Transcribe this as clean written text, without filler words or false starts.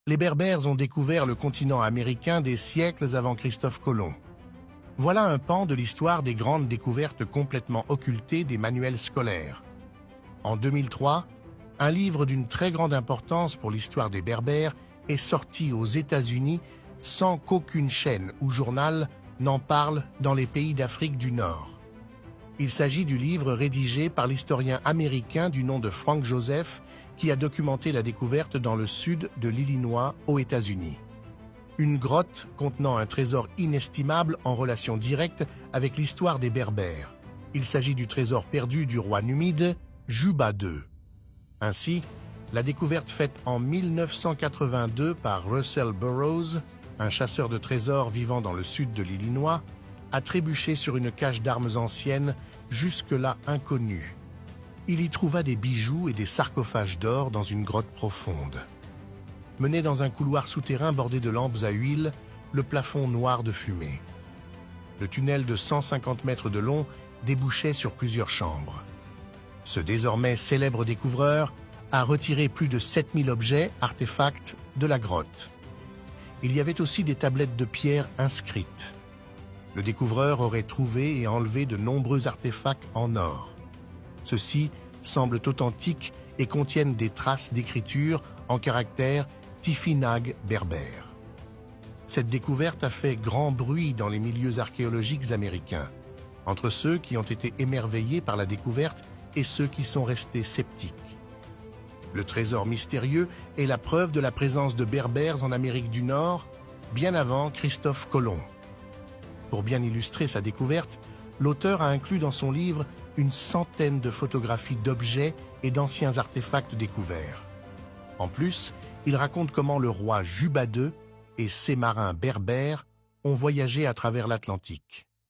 Les Berbères ont découvert le continent américain des siècles avant Christophe Colomb. Voilà un pan de l'histoire des grandes découvertes complètement occultées des manuels scolaires. En 2003, un livre d'une très grande importance pour l'histoire des Berbères est sorti aux États-Unis sans qu'aucune chaîne ou journal n'en parle dans les pays d'Afrique du Nord. Il s'agit du livre rédigé par l'historien américain du nom de Frank Joseph qui a documenté la découverte dans le sud de l'Illinois aux États-Unis. Une grotte contenant un trésor inestimable en relation directe avec l'histoire des Berbères. Il s'agit du trésor perdu du roi numide, Juba II. Ainsi, la découverte faite en 1982 par Russell Burroughs, un chasseur de trésors vivant dans le sud de l'Illinois, a trébuché sur une cache d'armes anciennes jusque-là inconnue. Il y trouva des bijoux et des sarcophages d'or dans une grotte profonde. Mené dans un couloir souterrain bordé de lampes à huile, le plafond noir de fumée. Le tunnel de 150 mètres de long débouchait sur plusieurs chambres. Ce désormais célèbre découvreur a retiré plus de 7000 objets, artefacts, de la grotte. Il y avait aussi des tablettes de pierre inscrites. Le découvreur aurait trouvé et enlevé de nombreux artefacts en or. Ceux-ci semblent authentiques et contiennent des traces d'écriture en caractères Tifinagh berbère. Cette découverte a fait grand bruit dans les milieux archéologiques américains, entre ceux qui ont été émerveillés par la découverte et ceux qui sont restés sceptiques. Le trésor mystérieux est la preuve de la présence de Berbères en Amérique du Nord, bien avant Christophe Colomb. Pour bien illustrer sa découverte, l'auteur a inclus dans son livre une centaine de photographies d'objets et d'anciens artefacts découverts. En plus, il raconte comment le roi Juba II et ses marins berbères ont voyagé à travers l'Atlantique.